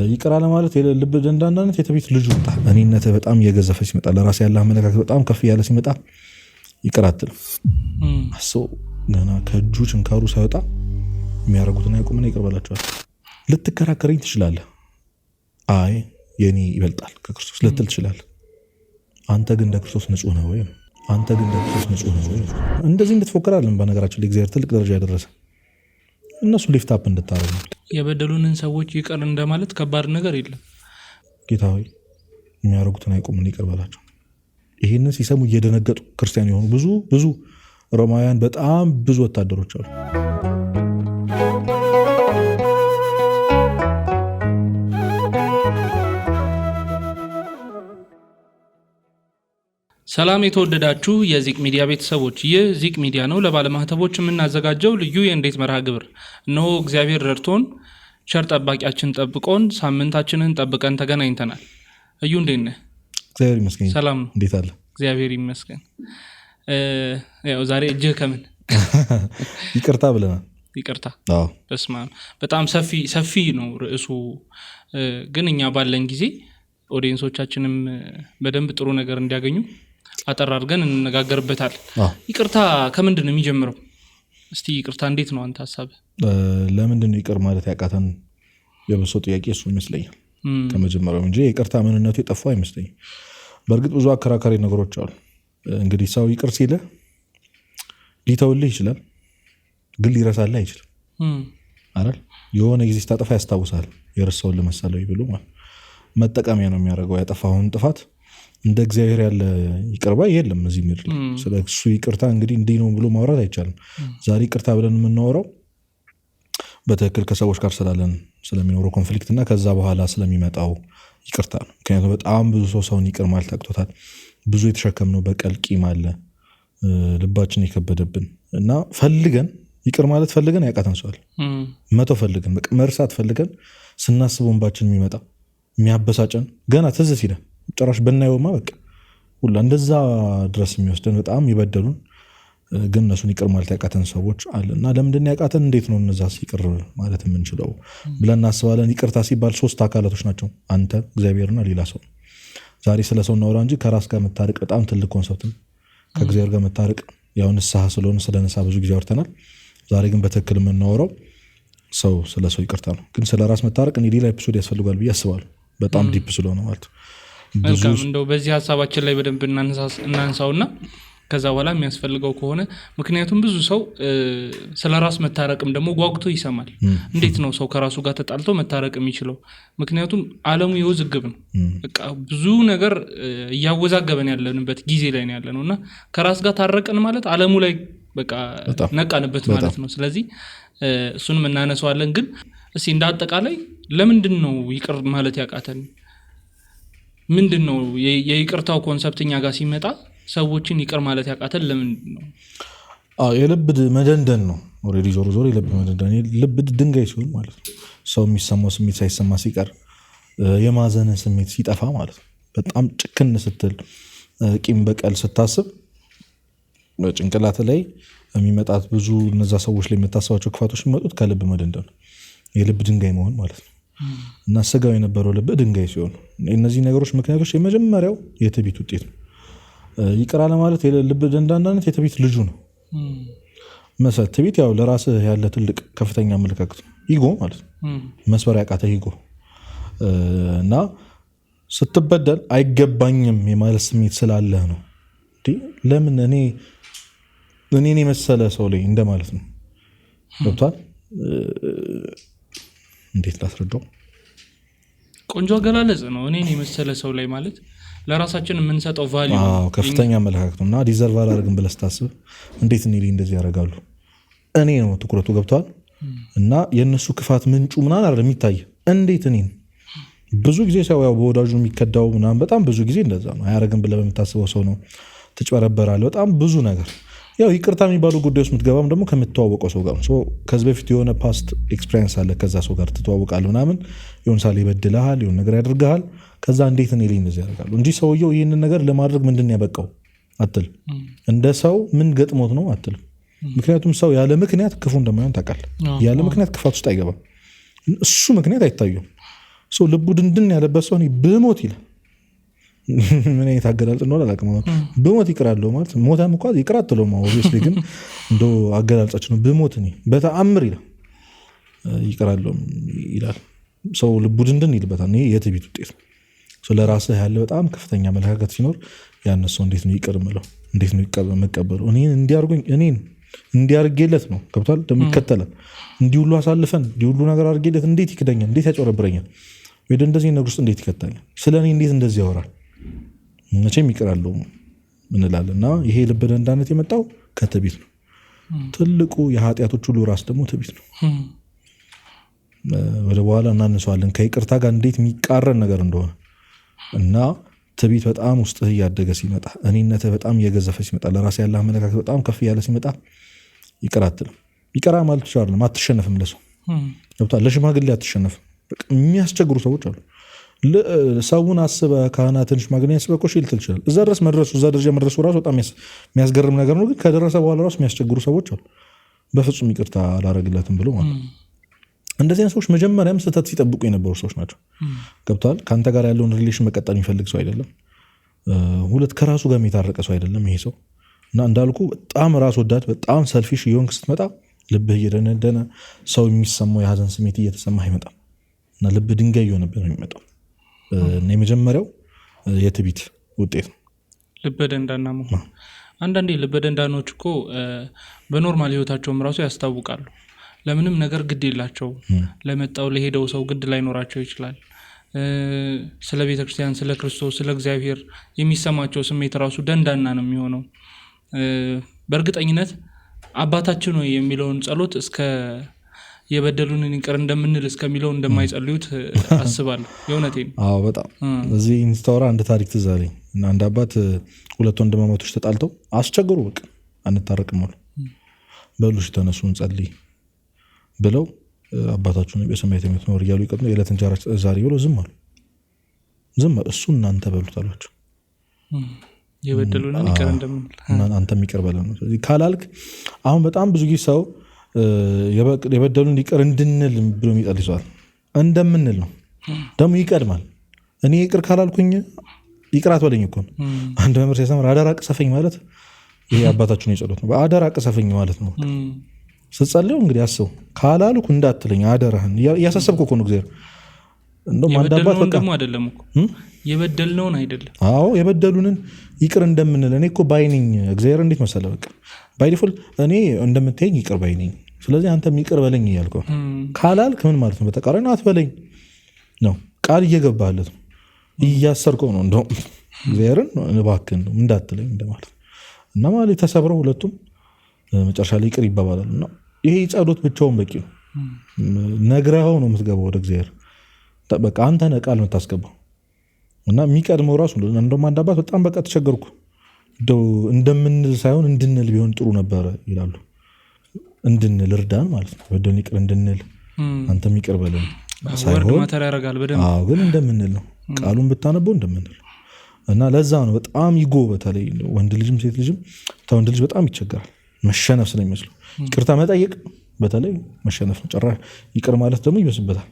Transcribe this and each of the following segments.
ይቅር አለ ማለት የልብ ደንዳናነት የተቤት ልጅ ወጣ እኔነት በጣም እየገዘፈ ሲመጣ ለራስ ያለ አመለካከት በጣም ከፍ ያለ ሲመጣ ይቅር አትልም። አሶ ገና ከእጁ ችንካሩ ሳይወጣ የሚያረጉትና ያቆምና ይቅር በላቸዋል። ልትከራከረኝ ትችላለህ። አይ የኔ ይበልጣል ከክርስቶስ ልትል ትችላለህ። አንተ ግን እንደ ክርስቶስ ንጹህ ነህ ወይ? አንተ ግን እንደ ክርስቶስ ንጹህ ነህ ወይ? እንደዚህ እንድትፎክራለን። በነገራችን ላይ እግዚአብሔር ትልቅ ደረጃ ያደረሰ እነሱ ሊፍት አፕ እንድታረጉ የበደሉንን ሰዎች ይቅር እንደማለት ከባድ ነገር የለም። ጌታ ሆይ የሚያረጉትን አይቆምና ይቅር በላቸው። ይሄንን ሲሰሙ እየደነገጡ ክርስቲያን የሆኑ ብዙ ሮማውያን በጣም ብዙ ወታደሮች አሉ። ሰላም የተወደዳችሁ የዚቅ ሚዲያ ቤተሰቦች፣ ይህ ዚቅ ሚዲያ ነው። ለባለማህተቦች የምናዘጋጀው ልዩ የእንዴት መርሃ ግብር እነሆ። እግዚአብሔር ረድቶን ቸር ጠባቂያችን ጠብቆን ሳምንታችንን ጠብቀን ተገናኝተናል። እዩ እንዴት ነህ? እግዚአብሔር ይመስገን። ሰላም ነው? እንዴት አለ? እግዚአብሔር ይመስገን። ያው ዛሬ እጅህ ከምን ይቅርታ ብለናል። ይቅርታ በስመ አብ። በጣም ሰፊ ነው ርዕሱ፣ ግን እኛ ባለን ጊዜ ኦዲየንሶቻችንም በደንብ ጥሩ ነገር እንዲያገኙ አጠር አድርገን እንነጋገርበታል። ይቅርታ ከምንድን ነው የሚጀምረው? እስቲ ይቅርታ እንዴት ነው አንተ ሐሳብ? ለምንድን ነው ይቅር ማለት ያቃተን? የብሶ ጥያቄ እሱ ይመስለኛል ከመጀመሪያው እንጂ ይቅርታ ምንነቱ የጠፋው አይመስለኝም። በእርግጥ ብዙ አከራካሪ ነገሮች አሉ። እንግዲህ ሰው ይቅር ሲልህ ሊተውልህ ይችላል፣ ግን ሊረሳልህ አይችልም አይደል? የሆነ ጊዜ ስታጠፋ ያስታውሳል። የረሳውን ለመሰለው ይብሉ ማለት መጠቀሚያ ነው የሚያደርገው። ያጠፋውን ጥፋት እንደ እግዚአብሔር ያለ ይቅርባ የለም እዚህ ምድር ላይ። ስለሱ ይቅርታ እንግዲህ እንዲህ ነው ብሎ ማውራት አይቻልም። ዛሬ ይቅርታ ብለን የምናወራው በትክክል ከሰዎች ጋር ስላለን ስለሚኖረው ኮንፍሊክት እና ከዛ በኋላ ስለሚመጣው ይቅርታ ነው። ምክንያቱም በጣም ብዙ ሰውን ይቅር ማለት አቅቶታል። ብዙ የተሸከምነው በቀል ቂም አለ ልባችን የከበደብን እና ፈልገን ይቅር ማለት ፈልገን ያቃተን ሰዋል መተው ፈልገን በቃ መርሳት ፈልገን ስናስበው እንባችን የሚመጣ የሚያበሳጨን ገና ትዝ ሲለን ጭራሽ በናየውማ በቃ ሁላ እንደዛ ድረስ የሚወስደን በጣም ይበደሉን ግን እነሱን ይቅር ማለት ያቃተን ሰዎች አለና ለምንድን ነው ያቃተን? እንዴት ነው እነዛስ ይቅር ማለት የምንችለው ብለን እናስባለን። ይቅርታ ሲባል 3 አካላቶች ናቸው፣ አንተ፣ እግዚአብሔርና ሌላ ሰው። ዛሬ ስለ ሰው እናወራ እንጂ ከራስ ጋር መታረቅ በጣም ትልቅ ኮንሰፕት ነው። ከእግዚአብሔር ጋር መታረቅ ያው ንስሐ ስለሆነ ስለ ንስሐ ብዙ ጊዜ አውርተናል። ዛሬ ግን በትክክል የምናወራው ሰው ስለ ሰው ይቅርታ ነው። ግን ስለ ራስ መታረቅ ሌላ ኤፒሶድ ያስፈልጋል ብዬ አስባለሁ። በጣም ዲፕ ስለሆነ ማለት ነው። መልካም፣ እንደው በዚህ ሀሳባችን ላይ በደንብ እናንሳውና ከዛ በኋላ የሚያስፈልገው ከሆነ ምክንያቱም ብዙ ሰው ስለ ራስ መታረቅም ደግሞ ጓጉቶ ይሰማል። እንዴት ነው ሰው ከራሱ ጋር ተጣልቶ መታረቅ የሚችለው? ምክንያቱም ዓለሙ የውዝግብ ነው። በቃ ብዙ ነገር እያወዛገበን ያለንበት ጊዜ ላይ ነው ያለነው እና ከራስ ጋር ታረቅን ማለት ዓለሙ ላይ በቃ ነቃንበት ማለት ነው። ስለዚህ እሱንም እናነሳዋለን። ግን እስኪ እንደ አጠቃላይ ለምንድን ነው ይቅር ማለት ያቃተን? ምንድን ነው የይቅርታው ኮንሰፕት እኛ ጋር ሲመጣ ሰዎችን ይቅር ማለት ያቃተን ለምንድን ነው? የልብ መደንደን ነው። ኦሬዲ ዞሮ የልብ መደንደን፣ ልብ ድንጋይ ሲሆን ማለት ነው። ሰው የሚሰማው ስሜት ሳይሰማ ሲቀር፣ የማዘን ስሜት ሲጠፋ ማለት ነው። በጣም ጭክን ስትል፣ ቂም በቀል ስታስብ በጭንቅላት ላይ የሚመጣት ብዙ እነዛ ሰዎች ላይ የምታስባቸው ክፋቶች የሚመጡት ከልብ መደንደን ነው። የልብ ድንጋይ መሆን ማለት ነው። እና ስጋው የነበረው ልብ ድንጋይ ሲሆን እነዚህ ነገሮች ምክንያቶች የመጀመሪያው የትዕቢት ውጤት ነው። ይቅር አለ ማለት የልብ ደንዳናነት የትዕቢት ልጁ ነው። መሰረት ትዕቢት ያው ለራስህ ያለ ትልቅ ከፍተኛ አመለካከት ነው። ኢጎ ማለት ነው። መስበር ያቃተህ ኢጎ እና ስትበደል አይገባኝም የማለት ስሜት ስላለህ ነው። ለምን እኔን የመሰለ ሰው ላይ እንደማለት ነው። ገብቷል? እንዴት ላስረዳው? ቆንጆ አገላለጽ ነው። እኔን የመሰለ ሰው ላይ ማለት ለራሳችን የምንሰጠው ቫልዩ ከፍተኛ አመለካከት ነውና ዲዘርቭ አላደርግም ብለህ ስታስብ እንዴት እኔ ላይ እንደዚህ ያደርጋሉ? እኔ ነው ትኩረቱ። ገብቷል? እና የእነሱ ክፋት ምንጩ ምናምን አይደለም የሚታይ። እንዴት እኔን ብዙ ጊዜ ሰው ያው በወዳጁ የሚከዳው ምናምን በጣም ብዙ ጊዜ እንደዛ ነው። አያደርግም ብለህ በምታስበው ሰው ነው ትጭበረበራለህ። በጣም ብዙ ነገር ያው ይቅርታ የሚባሉ ጉዳዮች የምትገባም ደግሞ ከምትተዋወቀው ሰው ጋር ነው። ከዚህ በፊት የሆነ ፓስት ኤክስፒሪየንስ አለ፣ ከዛ ሰው ጋር ትተዋወቃለህ ምናምን፣ የሆነ ሳለ ይበድልሃል፣ የሆነ ነገር ያደርግሃል። ከዛ እንዴት እኔ ላይ እንደዚህ ያደርጋሉ እንጂ ሰውየው ይህንን ነገር ለማድረግ ምንድን ያበቃው አትል። እንደ ሰው ምን ገጥሞት ነው አትል። ምክንያቱም ሰው ያለ ምክንያት ክፉ እንደማይሆን ታውቃለህ። ያለ ምክንያት ክፋት ውስጥ አይገባም። እሱ ምክንያት አይታዩም። ሰው ልቡ ድንድን ያለበት ሰው ብሞት ይላል። ምን አይነት አገላለጽ እንደሆነ አላውቅም። ብሞት ይቅራለሁ ማለት ሞታም እንኳን ይቅር አትለውም። ኦብቪየስሊ ግን እንደው አገላለጻችን ነው። ብሞት እኔ በተአምር ይላል ይቅራለሁ ይላል። ሰው ልቡ ድንድን ይልበታል። ይሄ የትዕቢት ውጤት ነው። ለራስህ ያለ በጣም ከፍተኛ አመለካከት ሲኖር ያንን ሰው እንዴት ነው ይቅር የምለው? እንዴት ነው የምቀበለው? እኔን እንዲያርጉኝ እኔን እንዲያርጌለት ነው ገብቷል። ደግሞ ይከተላል። እንዲህ ሁሉ አሳልፈን እንዲህ ሁሉ ነገር አድርጌለት እንዴት ይክደኛል? እንዴት ያጨረብረኛል? ወይ እንደዚህ ነገር ውስጥ እንዴት ይከተኛል? ስለ እኔ እንዴት እንደዚህ ያወራል? መቼም ይቅራለሁ እንላለን። እና ይሄ ልበ ደንዳነት የመጣው ከትዕቢት ነው። ትልቁ የኃጢአቶች ሁሉ ራስ ደግሞ ትዕቢት ነው። ወደ በኋላ እናነሳዋለን ከይቅርታ ጋር እንዴት የሚቃረን ነገር እንደሆነ እና ትዕቢት በጣም ውስጥህ እያደገ ሲመጣ፣ እኔነትህ በጣም እየገዘፈ ሲመጣ፣ ለራስ ያለህ አመለካከት በጣም ከፍ እያለ ሲመጣ ይቅር አትልም። ይቅር ማለት ትችላለህ፣ አትሸነፍም። ለሰው ገብቶሃል። ለሽማግሌ አትሸነፍም። የሚያስቸግሩ ሰዎች አሉ። ሰውን አስበህ ካህናትን ሽማግሌ አስበህ እኮ ልትል ትችላለህ። እዛ ድረስ መድረሱ እዛ ደረጃ መድረሱ ራሱ በጣም የሚያስገርም ነገር ነው። ግን ከደረሰ በኋላ ራሱ የሚያስቸግሩ ሰዎች አሉ። በፍጹም ይቅርታ አላረግለትም ብሎ ማለት ነው። እንደዚህ አይነት ሰዎች መጀመሪያም ስህተት ሲጠብቁ የነበሩ ሰዎች ናቸው። ገብተዋል። ከአንተ ጋር ያለውን ሪሌሽን መቀጠል የሚፈልግ ሰው አይደለም። ሁለት ከራሱ ጋር የሚታረቀ ሰው አይደለም ይሄ ሰው። እና እንዳልኩ በጣም ራስ ወዳድ፣ በጣም ሰልፊሽ እየሆንክ ስትመጣ ልብህ እየደነደነ ሰው የሚሰማው የሀዘን ስሜት እየተሰማህ አይመጣም እና ልብህ ድንጋይ እየሆነብህ ነው የሚመጣው። እና የመጀመሪያው የትዕቢት ውጤት ነው ልበ ደንዳና መሆን። አንዳንዴ ልበ ደንዳኖች እኮ በኖርማል ህይወታቸውም ራሱ ያስታውቃሉ። ለምንም ነገር ግድ የላቸው። ለመጣው ለሄደው ሰው ግድ ላይኖራቸው ይችላል። ስለ ቤተክርስቲያን፣ ስለ ክርስቶስ፣ ስለ እግዚአብሔር የሚሰማቸው ስሜት ራሱ ደንዳና ነው የሚሆነው። በእርግጠኝነት አባታችን ነው የሚለውን ጸሎት እስከ የበደሉንን ይቅር እንደምንል እስከሚለው እንደማይጸልዩት አስባለሁ። የእውነቴን። አዎ በጣም እዚህ ኢንስታወራ አንድ ታሪክ ትዝ አለኝ እና አንድ አባት ሁለት ወንድማማቶች ተጣልተው አስቸገሩ። በቃ አንታረቅም አሉ። በሉ እሺ ተነሱ እንጸልይ ብለው አባታችሁን በሰማያት የምትኖር እያሉ ይቀጥሉ የዕለት እንጀራ ዛሬ ብለው ዝም አሉ። እሱ እናንተ በሉት አሏቸው። የበደሉንን ይቅር እንደምንል አንተም ይቅር በለን ነው ካላልክ። አሁን በጣም ብዙ ጊዜ ሰው የበደሉን ይቅር እንድንል ብሎ የሚጠል ይዟል። እንደምንል ነው ደግሞ ይቀድማል። እኔ ይቅር ካላልኩኝ ይቅር አትበለኝ እኮ ነው። አንድ መምህር ሲያስተምር አደራ ቅሰፈኝ ማለት ይሄ አባታችሁን የጸሎት ነው። አደራ ቅሰፈኝ ማለት ነው። ስትጸልየው እንግዲህ አስበው ካላልኩ እንዳትለኝ አደራህን እያሳሰብኩ እኮ ነው እግዚአብሔር። እንደውም አንድ አባት በቃ ደግሞ አይደለም እኮ የበደልነውን አይደለም። አዎ የበደሉንን ይቅር እንደምንል እኔ እኮ ባይነኝ እግዚአብሔር እንዴት መሰለህ በቃ ባይ ዲፎልት እኔ እንደምትይኝ ይቅር ባይነኝ። ስለዚህ አንተም ይቅር በለኝ እያልከው ካላልክ ምን ማለት ነው? በተቃራኒ አትበለኝ ነው። ቃል እየገባለት ነው፣ እያሰርከው ነው። እንደውም እግዚአብሔርን እባክህን ነው እንዳትለኝ እንደማለት እና ማለት ተሰብረው ሁለቱም መጨረሻ ላይ ይቅር ይባባላል። እና ይሄ ጸሎት ብቻውን በቂ ነው። ነግረኸው ነው የምትገባው ወደ እግዚአብሔር። በቃ አንተ ነህ ቃል የምታስገባው እና የሚቀድመው ራሱ እንደውም አንድ አባት በጣም በቃ ተቸገርኩ እንደምንል ሳይሆን እንድንል ቢሆን ጥሩ ነበረ ይላሉ። እንድንል እርዳን ማለት ነው። በደን ይቅር እንድንል አንተም ይቅር በለን ሳይሆን ግን እንደምንል ነው። ቃሉን ብታነበው እንደምንል እና ለዛ ነው በጣም ይጎ በተለይ ወንድ ልጅም ሴት ልጅም ወንድ ልጅ በጣም ይቸገራል መሸነፍ ስለሚመስለው። ይቅርታ መጠየቅ በተለይ መሸነፍ ነው። ጭራሽ ይቅር ማለት ደግሞ ይበስበታል።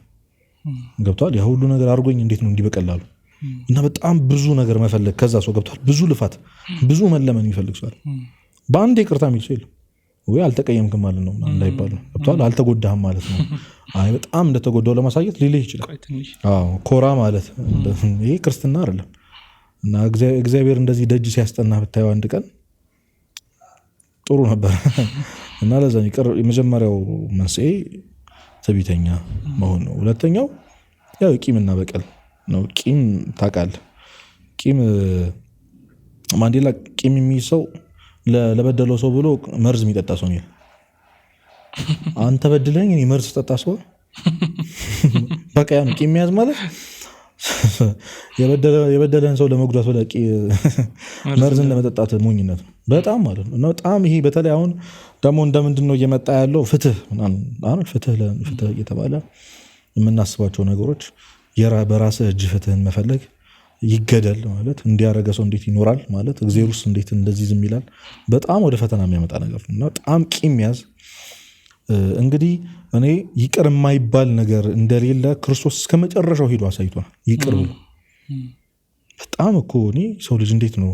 ገብቷል። ያ ሁሉ ነገር አድርጎኝ እንዴት ነው እንዲህ በቀላሉ እና በጣም ብዙ ነገር መፈለግ ከዛ ሰው ገብቷል። ብዙ ልፋት ብዙ መለመን የሚፈልግ ሰው በአንድ ይቅርታ የሚል ሰው የለም። ወይ አልተቀየምክም ማለት ነው እንዳይባል ገብቷል። አልተጎዳህም ማለት ነው። አይ በጣም እንደተጎዳው ለማሳየት ሊልህ ይችላል። ኮራ ማለት ይሄ ክርስትና አይደለም። እና እግዚአብሔር እንደዚህ ደጅ ሲያስጠና ብታየው አንድ ቀን ጥሩ ነበር። እና ለዛ ይቅር የመጀመሪያው መንስኤ ትዕቢተኛ መሆን ነው። ሁለተኛው ያው ቂምና በቀል ነው። ቂም ታውቃለህ፣ ቂም ማንዴላ ቂም የሚይዝ ሰው ለበደለው ሰው ብሎ መርዝ የሚጠጣ ሰው ነው። አንተ በድለኝ እኔ መርዝ ጠጣ ሰው በቃ ያ ነው ቂም የሚያዝ ማለት። የበደለን ሰው ለመጉዳት ብለህ መርዝን ለመጠጣት ሞኝነት ነው በጣም ማለት ነው። እና በጣም ይሄ በተለይ አሁን ደግሞ እንደምንድን ነው እየመጣ ያለው ፍትህ እየተባለ የምናስባቸው ነገሮች በራስህ እጅ ፍትህን መፈለግ ይገደል ማለት እንዲያረገ ሰው እንዴት ይኖራል ማለት እግዚአብሔር ውስጥ እንዴት እንደዚህ ዝም ይላል። በጣም ወደ ፈተና የሚያመጣ ነገር ነው። እና በጣም ቂም ያዝ እንግዲህ እኔ ይቅር የማይባል ነገር እንደሌለ ክርስቶስ እስከ መጨረሻው ሄዶ አሳይቷል። ይቅር ብሎ በጣም እኮ እኔ ሰው ልጅ እንዴት ነው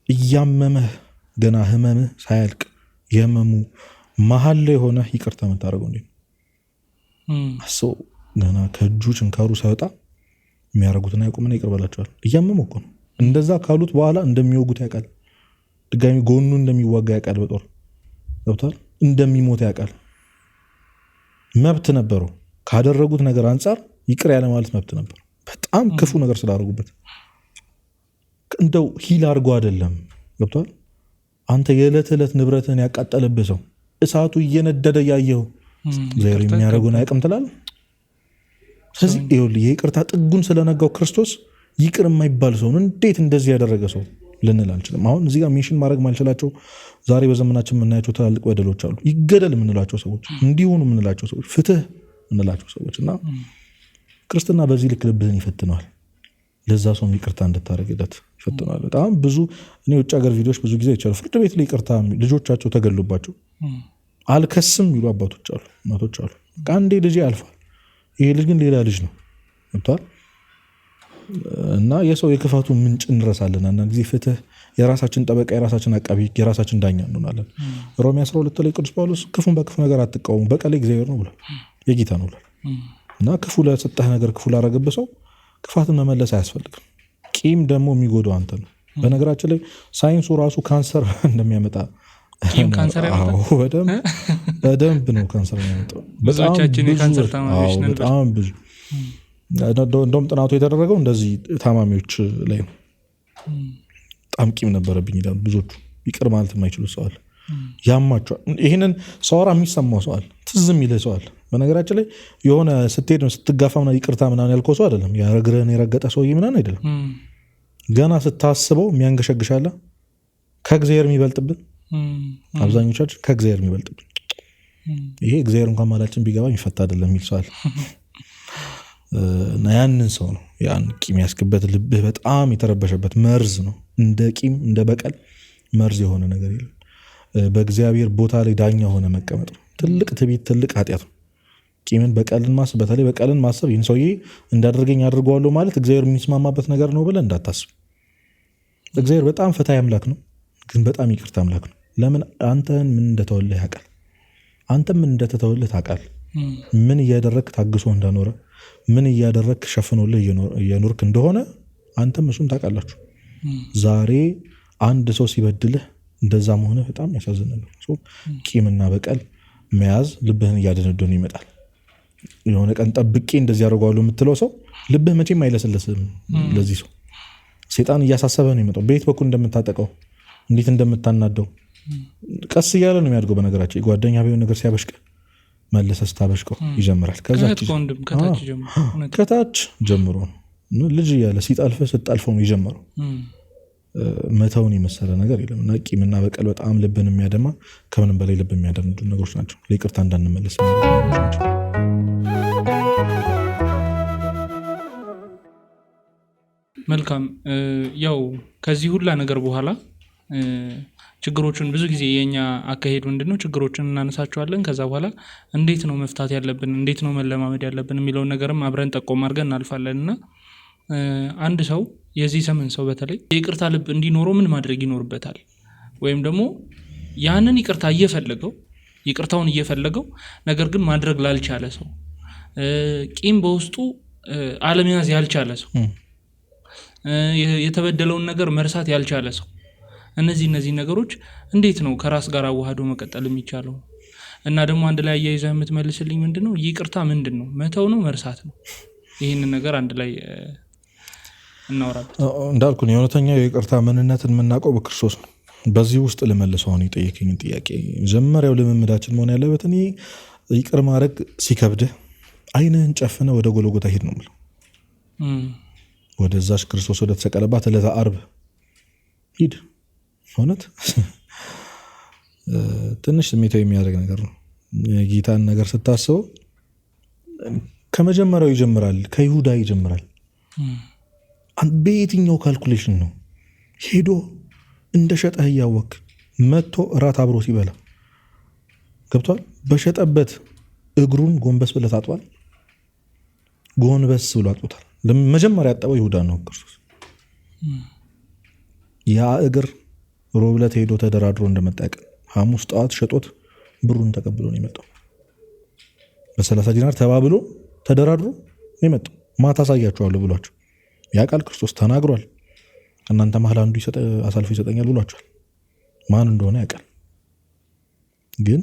እያመመህ ገና ህመምህ ሳያልቅ የህመሙ መሀል ላይ ሆነ ይቅርታ የምታደርገው እንዴ? ሰው ገና ከእጁ ችንካሩ ሳይወጣ የሚያደርጉትን ያቁምና ይቅር በላቸዋል። እያመመው እኮ ነው። እንደዛ ካሉት በኋላ እንደሚወጉት ያውቃል። ድጋሚ ጎኑ እንደሚዋጋ ያውቃል። በጦር ገብቷል። እንደሚሞት ያውቃል። መብት ነበረው። ካደረጉት ነገር አንጻር ይቅር ያለ ማለት መብት ነበር። በጣም ክፉ ነገር ስላደረጉበት እንደው ሂል አድርጎ አይደለም። ገብቷል። አንተ የዕለት ዕለት ንብረትን ያቃጠለብህ ሰው እሳቱ እየነደደ ያየው እግዚአብሔር የሚያደርጉን አያውቅም ትላለህ። ስለዚህ ይኸውልህ የይቅርታ ጥጉን ስለነጋው ክርስቶስ ይቅር የማይባል ሰው እንዴት እንደዚህ ያደረገ ሰው ልንል አንችልም። አሁን እዚህ ጋር ሜንሽን ማድረግ ማልችላቸው ዛሬ በዘመናችን የምናያቸው ትላልቅ በደሎች አሉ። ይገደል የምንላቸው ሰዎች፣ እንዲሆኑ የምንላቸው ሰዎች፣ ፍትህ የምንላቸው ሰዎች እና ክርስትና በዚህ ልክ ልብህን ይፈትነዋል። ለዛ ሰው ይቅርታ እንድታደርግለት ይፈትነዋል። በጣም ብዙ እኔ ውጭ ሀገር ቪዲዮዎች ብዙ ጊዜ ይቻላል ፍርድ ቤት ላይ ይቅርታ ልጆቻቸው ተገሉባቸው አልከስም ይሉ አባቶች አሉ፣ እናቶች አሉ። አንዴ ልጅ ያልፋል፣ ይሄ ልጅ ግን ሌላ ልጅ ነው እንቷል እና የሰው የክፋቱ ምንጭ እንረሳለን። አንዳንድ ጊዜ ፍትህ የራሳችን ጠበቃ፣ የራሳችን አቃቢ፣ የራሳችን ዳኛ እንሆናለን። ሮሜ 12 ላይ ቅዱስ ጳውሎስ ክፉን በክፉ ነገር አትቃወሙ በቀል እግዚአብሔር ነው ብሏል፣ የጌታ ነው ብሏል። እና ክፉ ለሰጠህ ነገር ክፉ ላደረገብህ ሰው ክፋትን መመለስ አያስፈልግም። ቂም ደግሞ የሚጎዳው አንተ ነው። በነገራችን ላይ ሳይንሱ ራሱ ካንሰር እንደሚያመጣ በደንብ ነው ካንሰር የሚያመጣው። በጣም ብዙ እንደውም ጥናቱ የተደረገው እንደዚህ ታማሚዎች ላይ ነው። በጣም ቂም ነበረብኝ ይላሉ ብዙዎቹ። ይቅር ማለት የማይችሉ ሰዋል፣ ያማቸዋል። ይህንን ሰዋራ የሚሰማው ሰዋል፣ ትዝም ይልህ ሰዋል። በነገራችን ላይ የሆነ ስትሄድ ስትጋፋ ምና ይቅርታ ምናምን ያልከው ሰው አይደለም፣ ያረግረህን የረገጠ ሰውዬ ምናምን አይደለም። ገና ስታስበው የሚያንገሸግሻለ ከእግዚአብሔር የሚበልጥብን አብዛኞቻችን ከእግዚአብሔር የሚበልጥብን ይሄ እግዚአብሔር እንኳን ማላችን ቢገባ የሚፈታ አይደለም የሚል ሰዋል እና ያንን ሰው ነው ያን ቂም ያስክበት ልብህ በጣም የተረበሸበት መርዝ ነው። እንደ ቂም እንደ በቀል መርዝ የሆነ ነገር የለም። በእግዚአብሔር ቦታ ላይ ዳኛ ሆነ መቀመጥ ነው ትልቅ ትዕቢት፣ ትልቅ ኃጢአት ነው። ቂምን በቀልን ማሰብ፣ በተለይ በቀልን ማሰብ ይህን ሰውዬ እንዳደርገኝ አድርገዋለሁ ማለት እግዚአብሔር የሚስማማበት ነገር ነው ብለህ እንዳታስብ። እግዚአብሔር በጣም ፈታኝ አምላክ ነው፣ ግን በጣም ይቅርታ አምላክ ነው። ለምን? አንተን ምን እንደተወልህ ያውቃል። አንተም ምን እንደተተወልህ ታውቃል። ምን እያደረግህ ታግሶ እንዳኖረ፣ ምን እያደረግህ ሸፍኖልህ እየኖርክ እንደሆነ አንተም እሱም ታውቃላችሁ። ዛሬ አንድ ሰው ሲበድልህ እንደዛ መሆነ በጣም ያሳዝናል። ቂምና በቀል መያዝ ልብህን እያደነደኑ ይመጣል። የሆነ ቀን ጠብቄ እንደዚህ ያደርገዋለሁ የምትለው ሰው ልብህ መቼም አይለሰለስም። ለዚህ ሰው ሴጣን እያሳሰበህ ነው የሚመጣው። በየት በኩል እንደምታጠቀው፣ እንዴት እንደምታናደው ቀስ እያለ ነው የሚያድገው። በነገራችን ጓደኛ ቢሆን ነገር ሲያበሽቅ መለሰ ስታበሽቀው ይጀምራል። ከታች ጀምሮ ልጅ እያለ ሲጣልፈ ስጣልፈው ነው የጀመረው። መተውን የመሰለ ነገር የለም። እና ቂምና በቀል በጣም ልብን የሚያደማ ከምንም በላይ ልብ የሚያደንዱ ነገሮች ናቸው። ለይቅርታ እንዳንመለስ ናቸው። መልካም። ያው ከዚህ ሁላ ነገር በኋላ ችግሮችን ብዙ ጊዜ የኛ አካሄድ ምንድነው? ችግሮችን እናነሳቸዋለን። ከዛ በኋላ እንዴት ነው መፍታት ያለብን፣ እንዴት ነው መለማመድ ያለብን የሚለውን ነገርም አብረን ጠቆም አድርገን እናልፋለንና አንድ ሰው የዚህ ዘመን ሰው በተለይ የይቅርታ ልብ እንዲኖረው ምን ማድረግ ይኖርበታል? ወይም ደግሞ ያንን ይቅርታ ይቅርታውን እየፈለገው ነገር ግን ማድረግ ላልቻለ ሰው፣ ቂም በውስጡ አለመያዝ ያልቻለ ሰው፣ የተበደለውን ነገር መርሳት ያልቻለ ሰው፣ እነዚህ ነገሮች እንዴት ነው ከራስ ጋር አዋህዶ መቀጠል የሚቻለው? እና ደግሞ አንድ ላይ አያይዘህ የምትመልስልኝ ምንድነው? ይቅርታ ምንድነው? መተው ነው መርሳት ነው? ይህንን ነገር አንድ ላይ እናወራበት። እንዳልኩ ነው የእውነተኛ የይቅርታ ምንነትን የምናውቀው በክርስቶስ ነው። በዚህ ውስጥ ልመልሰው አሁን የጠየቀኝ ጥያቄ መጀመሪያው ልምምዳችን መሆን ያለበት እኔ ይቅር ማድረግ ሲከብድህ ዓይንህን ጨፍነህ ወደ ጎልጎታ ሂድ ነው የምለው። ወደዛች ክርስቶስ ወደ ተሰቀለባት ዕለተ ዓርብ ሂድ። እውነት ትንሽ ስሜታዊ የሚያደርግ ነገር ነው። የጌታን ነገር ስታስበው ከመጀመሪያው ይጀምራል፣ ከይሁዳ ይጀምራል። በየትኛው ካልኩሌሽን ነው ሄዶ እንደ ሸጠህ እያወቅ መጥቶ እራት አብሮ ሲበላ ገብቷል። በሸጠበት እግሩን ጎንበስ ብለህ ታጥባል? ጎንበስ ብሎ አጥቦታል። መጀመሪያ ያጠበው ይሁዳ ነው ክርስቶስ። ያ እግር ሮብ ዕለት ሄዶ ተደራድሮ እንደመጣ ያውቃል። ሐሙስ ጠዋት ሸጦት ብሩን ተቀብሎ ነው የመጣው። በ30 ዲናር ተባብሎ ተደራድሮ ነው የመጣው። ማታ አሳያቸዋለሁ ብሏቸው ያውቃል። ክርስቶስ ተናግሯል። ከእናንተ መሀል አንዱ አሳልፎ ይሰጠኛል ብሏቸዋል። ማን እንደሆነ ያውቃል። ግን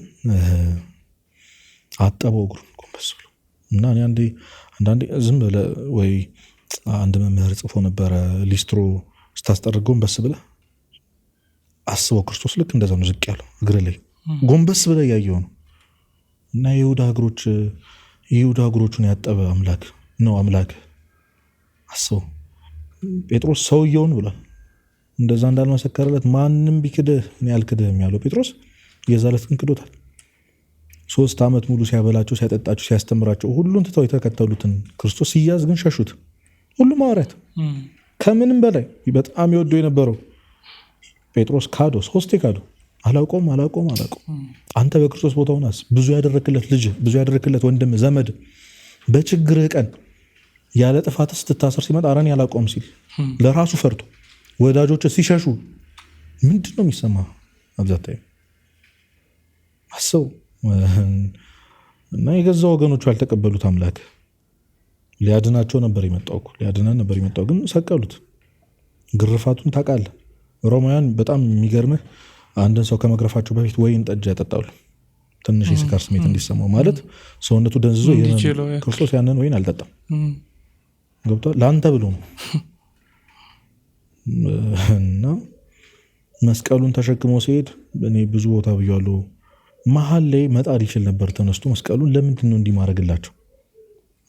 አጠበው እግሩን ጎንበስ ብሎ እና አንዳንዴ ዝም ብለህ ወይ አንድ መምህር ጽፎ ነበረ ሊስትሮ ስታስጠርግ ጎንበስ ብለህ አስበው። ክርስቶስ ልክ እንደዛ ነው ዝቅ ያለው እግር ላይ ጎንበስ ብለህ እያየው ነው። እና የይሁዳ እግሮቹን ያጠበ አምላክ ነው አምላክ። አስበው። ጴጥሮስ ሰውየውን ብሏል። እንደዛ እንዳልመሰከረለት ማንም ቢክድህ እኔ አልክድህም ያለው ጴጥሮስ የዛለት ግን ክዶታል። 3 ዓመት ሙሉ ሲያበላቸው፣ ሲያጠጣቸው፣ ሲያስተምራቸው ሁሉን ትተው የተከተሉትን ክርስቶስ ሲያዝ ግን ሸሹት። ሁሉም ሐዋርያት ከምንም በላይ በጣም ይወደው የነበረው ጴጥሮስ ካዶ፣ 3 ካዶ። አላውቀውም። አንተ በክርስቶስ ቦታው ናስ ብዙ ያደረክለት ልጅ፣ ብዙ ያደረክለት ወንድም፣ ዘመድ በችግርህ ቀን ያለ ጥፋት ስትታሰር ሲመጣ አረን ያላውቀውም ሲል ለራሱ ፈርቶ ወዳጆች ሲሸሹ ምንድን ነው የሚሰማ? አብዛታዊ አሰው እና የገዛ ወገኖቹ ያልተቀበሉት አምላክ ሊያድናቸው ነበር የመጣው እኮ ሊያድነን ነበር የመጣው፣ ግን ሰቀሉት። ግርፋቱን ታውቃለህ። ሮማውያን በጣም የሚገርምህ አንድን ሰው ከመግረፋቸው በፊት ወይን ጠጅ ያጠጣሉ፣ ትንሽ የስካር ስሜት እንዲሰማው ማለት ሰውነቱ ደንዝዞ። ክርስቶስ ያንን ወይን አልጠጣም። ገብቶሃል? ለአንተ ብሎ ነው። እና መስቀሉን ተሸክሞ ሲሄድ እኔ ብዙ ቦታ ብያለሁ፣ መሀል ላይ መጣድ ይችል ነበር ተነስቶ መስቀሉን። ለምንድን ነው እንዲህ ማድረግላቸው?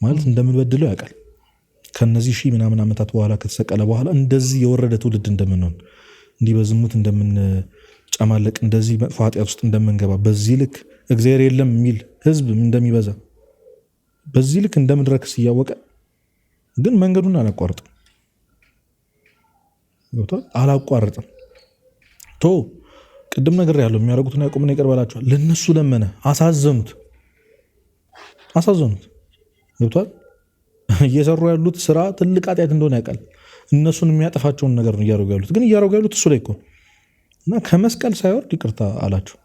ማለት እንደምንበድለው ያውቃል። ከነዚህ 1000 ምናምን ዓመታት በኋላ ከተሰቀለ በኋላ እንደዚህ የወረደ ትውልድ እንደምንሆን፣ እንዲህ በዝሙት እንደምንጨማለቅ፣ እንደዚህ መጥፎ ኃጢአት ውስጥ እንደምንገባ፣ በዚህ ልክ እግዚአብሔር የለም የሚል ህዝብ እንደሚበዛ፣ በዚህ ልክ እንደምንረክስ እያወቀ ግን መንገዱን አላቋርጥም። አላቋርጥም ቶ ቅድም ነገር ያለው የሚያደርጉትን ያቁምና ይቅር በላቸዋል። ለነሱ ለመነ፣ አሳዘኑት። ገብቷል? እየሰሩ ያሉት ስራ ትልቅ ኃጢአት እንደሆነ ያውቃል። እነሱን የሚያጠፋቸውን ነገር ነው እያደረጉ ያሉት፣ ግን እያደረጉ ያሉት እሱ ላይ እኮ እና ከመስቀል ሳይወርድ ይቅርታ አላቸው፣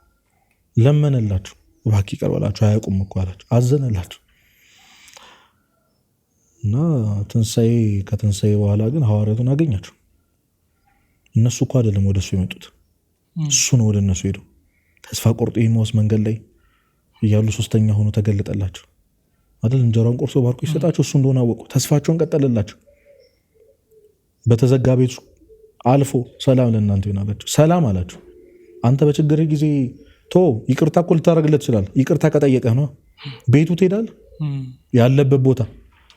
ለመነላቸው። እባክህ ይቅር በላቸው አያውቁም እኮ አላቸው፣ አዘነላቸው። እና ከትንሣኤ በኋላ ግን ሐዋርያቱን አገኛቸው። እነሱ እኮ አይደለም ወደሱ የመጡት፣ እሱ ነው ወደ እነሱ ሄደው። ተስፋ ቆርጦ የኤማሁስ መንገድ ላይ እያሉ 3ኛ ሆኖ ተገለጠላቸው አይደል? እንጀራውን ቆርሶ ባርኮ ይሰጣቸው እሱ እንደሆነ አወቁ። ተስፋቸውን ቀጠለላቸው። በተዘጋ ቤቱ አልፎ ሰላም ለእናንተ ይሁን አላቸው። ሰላም አላቸው። አንተ በችግር ጊዜ ይቅርታ እኮ ልታደርግለት ይችላል። ይቅርታ ከጠየቀህ ነው ቤቱ ትሄዳለህ። ያለበት ቦታ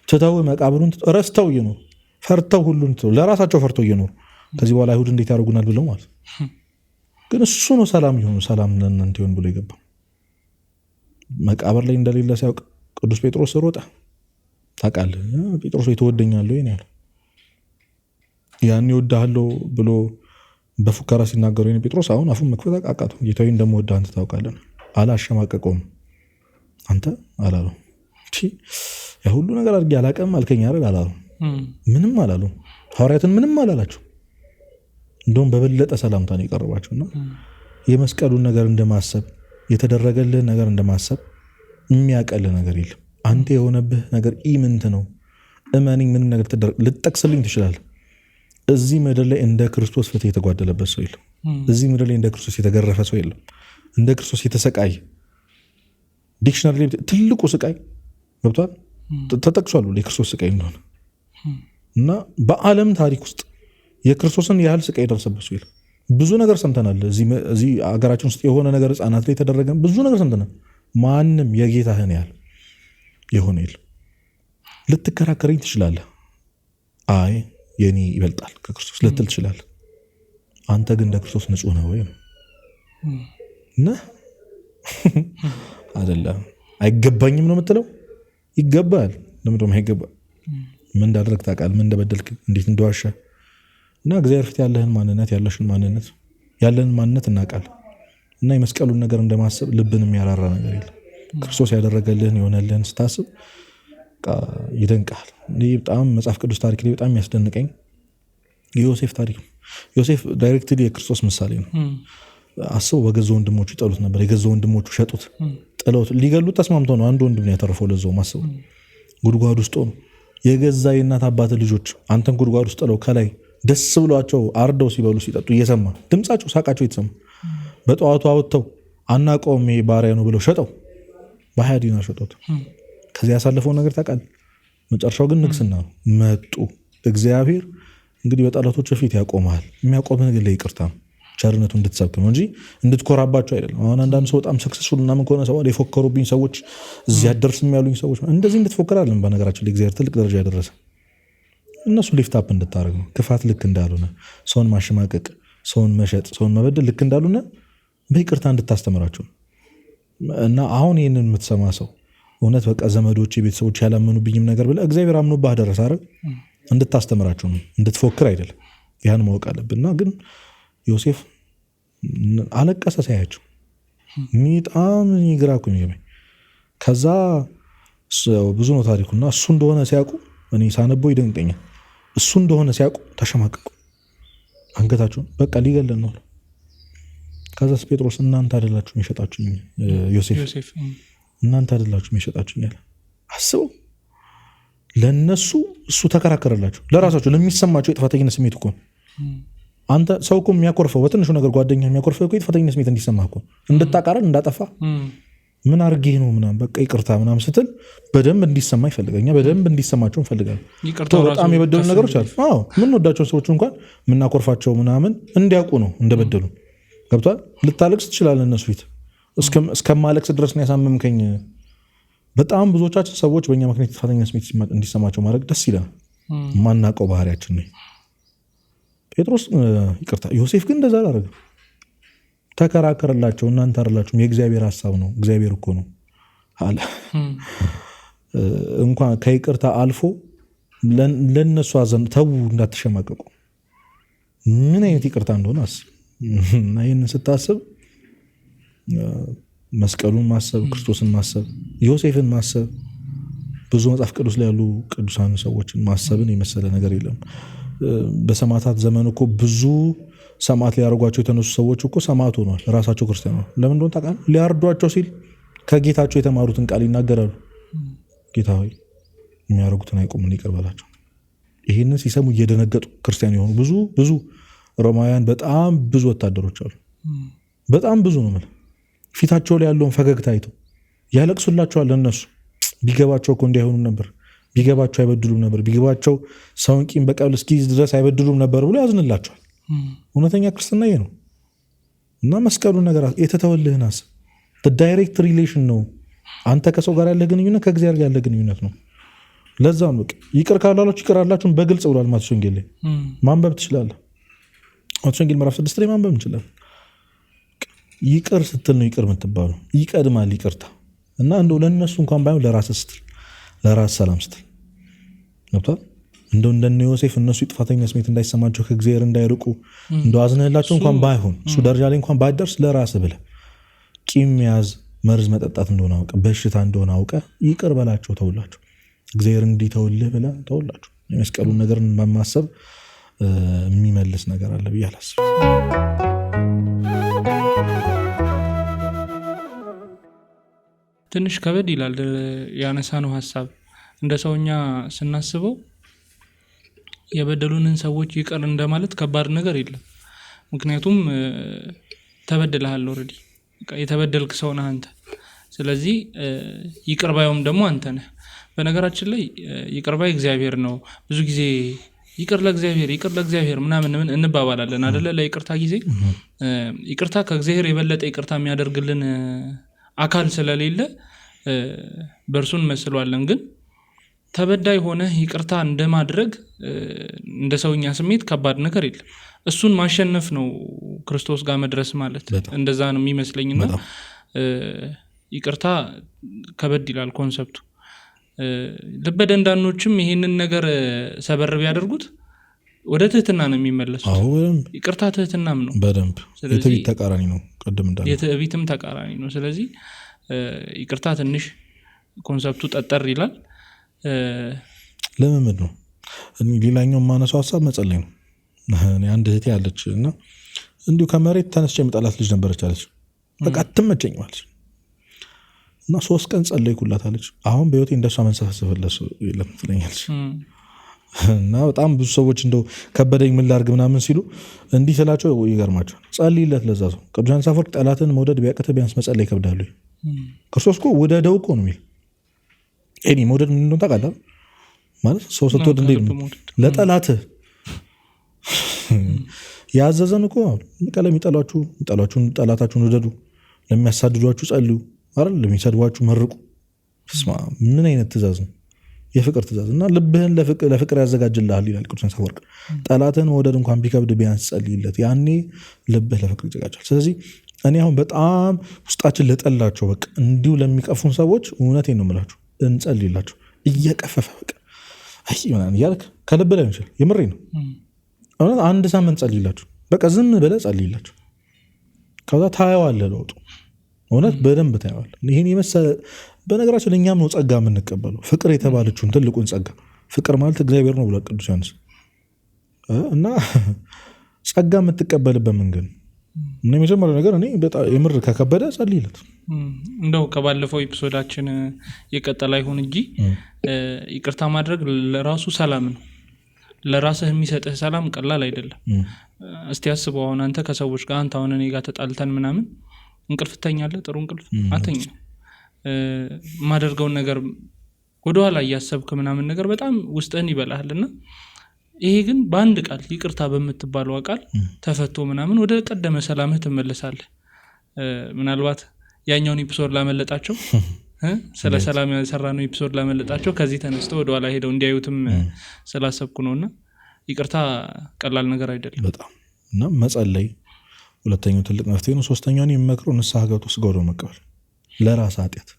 ትተው መቃብሩን ረስተው እየኖሩ ፈርተው ሁሉን ለራሳቸው ፈርተው እየኖሩ ከዚህ በኋላ አይሁድ እንዴት ያደርጉናል ብለው ማለት ግን እሱ ነው ሰላም ይሁን ሰላም ለእናንተ ይሁን ብሎ የገባው። መቃብር ላይ እንደሌለ ሲያውቅ ቅዱስ ጴጥሮስ ሮጠ። ታውቃለህ ጴጥሮስ የተወደኛለሁ ይሄን ያለው ያን ይወዳሃለሁ ብሎ በፉከራ ሲናገሩ የኔ ጴጥሮስ አሁን አፉን መክፈት አቃተው። ጌታዬ እንደምወድህ አንተ ታውቃለህ። አላሸማቀቀውም። አንተ አላለው ያ ሁሉ ነገር አድርጌ አላቀም አልከኝ አይደል አላለው። ምንም አላለው። ሐዋርያትን ምንም አላላቸው። እንደውም በበለጠ ሰላምታ ነው የቀረባቸውና የመስቀሉን ነገር እንደማሰብ የተደረገልህ ነገር እንደማሰብ የሚያቀልህ ነገር የለም። አንተ የሆነብህ ነገር ኢምንት ነው። እመንኝ ምንም ነገር ልትጠቅስልኝ ትችላለህ። እዚህ ምድር ላይ እንደ ክርስቶስ ፍትህ የተጓደለበት ሰው የለም። እዚህ ምድር ላይ እንደ ክርስቶስ የተገረፈ ሰው የለም። እንደ ክርስቶስ የተሰቃየ ዲክሽነሪ ላይ ትልቁ ስቃይ ገብቷል ተጠቅሷል የክርስቶስ ስቃይ እንደሆነ እና በዓለም ታሪክ ውስጥ የክርስቶስን ያህል ስቃይ የደረሰበት ሰው የለም። ብዙ ነገር ሰምተናል። እዚህ አገራችን ውስጥ የሆነ ነገር ህፃናት ላይ የተደረገ ብዙ ነገር ሰምተናል። ማንም የጌታህን ያህል የሆነ የለም። ልትከራከረኝ ትችላለህ። አይ የኔ ይበልጣል ከክርስቶስ ልትል ትችላለህ። አንተ ግን እንደ ክርስቶስ ንጹህ ነህ ወይ ነህ አይደለም? አይገባኝም ነው የምትለው? ይገባል። ለምንድነው የማይገባ? ምን እንዳደረግ ታውቃለህ፣ ምን እንደበደልክ፣ እንዴት እንደዋሻ እና እግዚአብሔር ፊት ያለህን ማንነት ያለሽን ማንነት ያለንን ማንነት እናውቃለን። እና የመስቀሉን ነገር እንደማሰብ ልብን የሚያራራ ነገር የለም። ክርስቶስ ያደረገልህን የሆነልህን ስታስብ ይደንቃል። በጣም መጽሐፍ ቅዱስ ታሪክ ላይ በጣም የሚያስደንቀኝ የዮሴፍ ታሪክ ነው። ዮሴፍ ዳይሬክትሊ የክርስቶስ ምሳሌ ነው። አስበው፣ በገዛ ወንድሞቹ ይጠሉት ነበር። የገዛ ወንድሞቹ ሸጡት፣ ጥለውት፣ ሊገሉት ተስማምተው ነው አንድ ወንድም ያተረፈው። ለዛውም አስበው፣ ጉድጓድ ውስጥ ሆኖ የገዛ የእናት አባት ልጆች አንተን ጉድጓድ ውስጥ ጥለው ከላይ ደስ ብሏቸው አርደው ሲበሉ ሲጠጡ እየሰማ ድምፃቸው ሳቃቸው የተሰማ በጠዋቱ አወጥተው አናውቀውም ይሄ ባሪያ ነው ብለው ሸጠው በ20 ዲናር ሸጠውት። ከዚህ ያሳለፈውን ነገር ታውቃለህ። መጨረሻው ግን ንግስና ነው። መጡ። እግዚአብሔር እንግዲህ በጠላቶች ፊት ያቆማል። የሚያቆምህ ግን ለይቅርታ ነው፣ ቸርነቱ እንድትሰብክ ነው እንጂ እንድትኮራባቸው አይደለም። አሁን አንዳንድ ሰው በጣም ሰክሰስፉል ምናምን ከሆነ ሰው የፎከሩብኝ ሰዎች፣ እዚህ አደርስም ያሉኝ ሰዎች እንደዚህ እንድትፎከር አይደለም። በነገራችን ላይ እግዚአብሔር ትልቅ ደረጃ ያደረሰ እነሱ ሊፍት አፕ እንድታደርግ ነው። ክፋት ልክ እንዳልሆነ፣ ሰውን ማሸማቀቅ፣ ሰውን መሸጥ፣ ሰውን መበደል ልክ እንዳልሆነ በይቅርታ እንድታስተምራቸው ነው። እና አሁን ይህንን የምትሰማ ሰው እውነት በቃ ዘመዶች፣ ቤተሰቦች ያላመኑብኝም ነገር ብለህ እግዚአብሔር አምኖብህ ደረሰ አይደል? እንድታስተምራቸው ነው፣ እንድትፎክር አይደለም። ያን ማወቅ አለብን። እና ግን ዮሴፍ አለቀሰ ሳያቸው። በጣም ግራ እኮ የሚገባኝ ከዛ ብዙ ነው ታሪኩና እሱ እንደሆነ ሲያውቁ እኔ ሳነበው ይደንቀኛል። እሱ እንደሆነ ሲያውቁ ተሸማቀቁ፣ አንገታቸውን በቃ ሊገለን ነው። ከዛስ ጴጥሮስ እናንተ አይደላችሁም የሸጣችሁኝ፣ ዮሴፍ እናንተ አይደላችሁም የሸጣችሁኝ ያለ። አስበው፣ ለነሱ እሱ ተከራከረላቸው። ለራሳቸው ለሚሰማቸው የጥፋተኝነት ስሜት እኮ አንተ ሰው እኮ የሚያኮርፈው በትንሹ ነገር ጓደኛ የሚያኮርፈው እኮ የጥፋተኝነት ስሜት እንዲሰማ እኮ እንድታቃረን እንዳጠፋ ምን አርጌ ነው ምናምን በቃ ይቅርታ ምናምን ስትል በደንብ እንዲሰማ ይፈልጋኛ፣ በደንብ እንዲሰማቸው እንፈልጋለን። በጣም የበደሉ ነገሮች አሉ። አዎ የምንወዳቸው ሰዎች እንኳን የምናኮርፋቸው ምናምን እንዲያውቁ ነው እንደበደሉ። ገብቷል? ልታለቅስ ትችላለህ እነሱ ፊት እስከማለቅስ ድረስ ነው ያሳመምከኝ። በጣም ብዙዎቻችን ሰዎች በእኛ ምክንያት የጥፋተኝነት ስሜት እንዲሰማቸው ማድረግ ደስ ይላል። ማናውቀው ባህሪያችን ነው። ጴጥሮስ ይቅርታ፣ ዮሴፍ ግን እንደዛ አላደረገም። ተከራከረላቸው። እናንተ አይደላችሁም የእግዚአብሔር ሀሳብ ነው፣ እግዚአብሔር እኮ ነው አለ። እንኳን ከይቅርታ አልፎ ለነሱ አዘን፣ ተው እንዳትሸማቀቁ። ምን አይነት ይቅርታ እንደሆነ አስብ። እና ይህንን ስታስብ መስቀሉን ማሰብ፣ ክርስቶስን ማሰብ፣ ዮሴፍን ማሰብ፣ ብዙ መጽሐፍ ቅዱስ ላይ ያሉ ቅዱሳን ሰዎችን ማሰብን የመሰለ ነገር የለም። በሰማዕታት ዘመን እኮ ብዙ ሰማዕት ሊያደርጓቸው የተነሱ ሰዎች እኮ ሰማዕት ሆኗል። ራሳቸው ክርስቲያን ነው። ለምን እንደሆነ ታውቃለህ? ሊያርዷቸው ሲል ከጌታቸው የተማሩትን ቃል ይናገራሉ። ጌታ ሆይ የሚያደርጉትን አይቁምን ይቅር በላቸው። ይህንን ሲሰሙ እየደነገጡ ክርስቲያን የሆኑ ብዙ ሮማውያን በጣም ብዙ ወታደሮች አሉ። በጣም ብዙ ነው ማለት ፊታቸው ላይ ያለውን ፈገግታ አይተው ያለቅሱላቸዋል። እነሱ ቢገባቸው እኮ እንዲያይሆኑም ነበር፣ ቢገባቸው አይበድሉም ነበር፣ ቢገባቸው ሰውን ቂም በቀል እስኪይዝ ድረስ አይበድሉም ነበር ብሎ ያዝንላቸዋል። እውነተኛ ክርስትና ይሄ ነው። እና መስቀሉን ነገር የተተወልህን አስብ። ዳይሬክት ሪሌሽን ነው። አንተ ከሰው ጋር ያለህ ግንኙነት ከእግዚአብሔር ጋር ያለህ ግንኙነት ነው። ለዛ ነው በቃ ይቅር ካላላችሁ ይቅር አላችሁም በግልጽ ብሏል። ማቴዎስ ወንጌል ላይ ማንበብ ትችላለህ። ማቴዎስ ወንጌል ምዕራፍ 6 ላይ ማንበብ እንችላለን። ይቅር ስትል ነው ይቅር የምትባለው። ይቀድማል ይቅርታ። እና እንደው ለእነሱ እንኳን ባይሆን ለራስህ ስትል፣ ለራስ ሰላም ስትል ገብቷል። እንደው እንደነ ዮሴፍ እነሱ የጥፋተኛ ስሜት እንዳይሰማቸው ከእግዚአብሔር እንዳይርቁ እንደው አዝነህላቸው እንኳን ባይሆን እሱ ደረጃ ላይ እንኳን ባይደርስ ለራስህ ብለህ ቂም መያዝ መርዝ መጠጣት እንደሆነ አውቀህ በሽታ እንደሆነ አውቀህ ይቅር በላቸው፣ ተውላቸው። እግዚአብሔር እንዲተውልህ ብለህ ተውላቸው። የመስቀሉን ነገር በማሰብ የሚመልስ ነገር አለ ብዬ አላስብም። ትንሽ ከበድ ይላል ያነሳነው ሀሳብ። እንደ ሰውኛ ስናስበው የበደሉንን ሰዎች ይቅር እንደማለት ከባድ ነገር የለም። ምክንያቱም ተበድለሃል፣ ኦልሬዲ የተበደልክ ሰው ነህ አንተ። ስለዚህ ይቅር ባዩም ደግሞ አንተ ነህ። በነገራችን ላይ ይቅር ባይ እግዚአብሔር ነው። ብዙ ጊዜ ይቅር ለእግዚአብሔር ምናምን እንባባላለን አይደለ? ለይቅርታ ጊዜ ይቅርታ ከእግዚአብሔር የበለጠ ይቅርታ የሚያደርግልን አካል ስለሌለ በእርሱን መስሏለን። ግን ተበዳይ ሆነ ይቅርታ እንደማድረግ እንደ ሰውኛ ስሜት ከባድ ነገር የለም። እሱን ማሸነፍ ነው ክርስቶስ ጋር መድረስ ማለት። እንደዛ ነው የሚመስለኝና ይቅርታ ከበድ ይላል ኮንሰፕቱ። ልበደንዳኖችም ይሄንን ነገር ሰበር ቢያደርጉት ወደ ትህትና ነው የሚመለሱት። ይቅርታ ትህትናም ነው በደንብ። የትዕቢት ተቃራኒ ነው። ቅድም እንዳልኩት የትዕቢትም ተቃራኒ ነው። ስለዚህ ይቅርታ ትንሽ ኮንሰፕቱ ጠጠር ይላል። ልምምድ ነው። ሌላኛው የማነሳው ሀሳብ መጸለይ ነው። አንድ እህቴ ያለች እና እንዲሁ ከመሬት ተነስቼ የምጠላት ልጅ ነበረች አለች። በቃ አትመቸኝ ማለት እና 3 ቀን ጸለይኩላት አለች። አሁን በህይወቴ እንደሷ መንሰፈስፈለስ የለም ትለኛለች። እና በጣም ብዙ ሰዎች እንደው ከበደኝ ምን ላድርግ ምናምን ሲሉ እንዲህ ስላቸው ይገርማቸዋል። ጸልይለት ለዛ ሰው። ቅዱስ ዮሐንስ አፈወርቅ ጠላትን መውደድ ቢያቅትህ ቢያንስ መጸለይ ይከብዳል። ክርስቶስ እኮ ውደደው እኮ ነው የሚል። እኔ መውደድ ምን እንደሆነ ታውቃለህ ማለት ሰው ስትወድ እንዴት ነው ለጠላትህ ያዘዘን እኮ ለሚጠሏችሁን ጠላታችሁን ውደዱ፣ ለሚያሳድዷችሁ ጸልዩ አይደል፣ ለሚሰድቧችሁ መርቁ። ምን አይነት ትእዛዝ ነው? የፍቅር ትእዛዝ እና ልብህን ለፍቅር ያዘጋጅልሃል ይላል ቅዱስ ዮሐንስ አፈወርቅ። ጠላትን መውደድ እንኳን ቢከብድ ቢያንስ ጸልይለት፣ ያኔ ልብህ ለፍቅር ይዘጋጃል። ስለዚህ እኔ አሁን በጣም ውስጣችን ለጠላቸው በቃ እንዲሁ ለሚቀፉን ሰዎች እውነቴን ነው የምላችሁ እንጸልይላቸው እየቀፈፈ በቃ አይ ምናምን እያልክ ከልብ ላይ ይችላል። የምሬ ነው። እውነት አንድ ሳምንት ጸልይላቸው በቃ ዝም ብለህ ጸልይላቸው። ከዛ ታየዋለህ ለውጡ። እውነት በደንብ ታየዋለህ። ይህን የመሰለ በነገራችን እኛም ነው ጸጋ የምንቀበለው። ፍቅር የተባለችውን ትልቁን ጸጋ ፍቅር ማለት እግዚአብሔር ነው ብሏል ቅዱስ ዮሐንስ እና ጸጋ የምትቀበልበት መንገድ እና የመጀመሪያው ነገር እኔ በጣም የምር ከከበደ ጸልይለት። እንደው ከባለፈው ኤፒሶዳችን የቀጠለ ይሁን እንጂ ይቅርታ ማድረግ ለራሱ ሰላም ነው። ለራስህ የሚሰጥህ ሰላም ቀላል አይደለም። እስቲ አስበው አሁን አንተ ከሰዎች ጋር አንተ አሁን እኔ ጋር ተጣልተን ምናምን እንቅልፍ ትተኛለህ፣ ጥሩ እንቅልፍ አተኛም። ማደርገውን ነገር ወደኋላ እያሰብክ ምናምን ነገር በጣም ውስጥህን ይበላሃልና ይሄ ግን በአንድ ቃል ይቅርታ በምትባለው ቃል ተፈቶ ምናምን ወደ ቀደመ ሰላምህ ትመለሳለህ። ምናልባት ያኛውን ኤፒሶድ ላመለጣቸው ስለ ሰላም ያሰራነው ኤፒሶድ ላመለጣቸው ከዚህ ተነስተው ወደኋላ ሄደው እንዲያዩትም ስላሰብኩ ነውና ይቅርታ ቀላል ነገር አይደለም በጣም እና መጸለይ ሁለተኛው ትልቅ መፍትሄ ነው። ሶስተኛው የሚመክረው ንስሐ ገብቶ ስጋው መቀበል ለራስ ኃጢአት።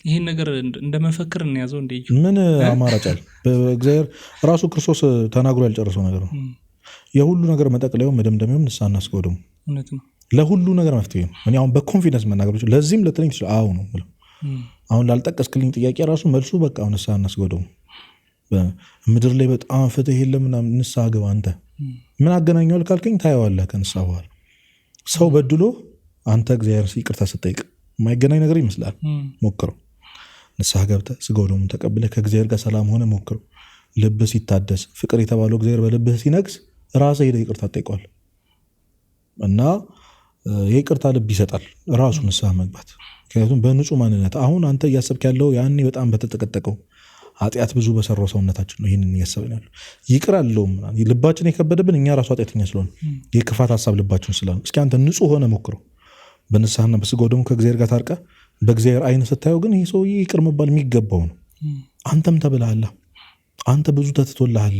ይህን ነገር እንደመፈክር እንያዘው እንደ ምን አማራጭ አለ? በእግዚአብሔር ራሱ ክርስቶስ ተናግሮ ያልጨረሰው ነገር ነው። የሁሉ ነገር መጠቅለያው መደምደሚያው ንስሐና ስጋው ደግሞ እውነት ነው። ለሁሉ ነገር መፍትሄ ነው። እኔ አሁን በኮንፊደንስ መናገር ብቻ ለዚህም ለትንሽ ይችላል አው ነው ብለው አሁን ላልጠቀስክልኝ ጥያቄ ራሱ መልሱ በቃ ንስሐና ስጋው ደግሞ በምድር ላይ በጣም ፍትህ የለም ምናምን ንስሐ ግባ። አንተ ምን አገናኘዋል ካልከኝ ታየዋለህ። ከንስሐ በኋላ ሰው በድሎ አንተ እግዚአብሔር ይቅርታ ስትጠይቅ የማይገናኝ ነገር ይመስላል። ሞክረው። ንስሐ ገብተህ ስጋው ደግሞ ተቀብለህ ከእግዚአብሔር ጋር ሰላም ሆነ ሞክረው። ልብህ ሲታደስ ፍቅር የተባለው እግዚአብሔር በልብህ ሲነግስ ራስህ ሄደህ ይቅርታ ትጠይቀዋለህ እና የይቅርታ ልብ ይሰጣል ራሱ ንስሐ መግባት። ምክንያቱም በንጹህ ማንነት አሁን አንተ እያሰብክ ያለው ያኔ በጣም በተጠቀጠቀው ኃጢአት ብዙ በሰራው ሰውነታችን ነው ይህንን እያሰብን ያለው። ይቅር አለውም ልባችን የከበደብን እኛ ራሱ ኃጢአተኛ ስለሆነ የክፋት ሀሳብ ልባችን ስለሆነ እስኪ አንተ ንጹህ ሆነ ሞክረው። በንስሐና በስጋው ደግሞ ከእግዚአብሔር ጋር ታርቀ በእግዚአብሔር አይን ስታየው ግን ይህ ሰውዬ ይቅር መባል የሚገባው ነው። አንተም ተብልሃል። አንተ ብዙ ተትቶልሃል።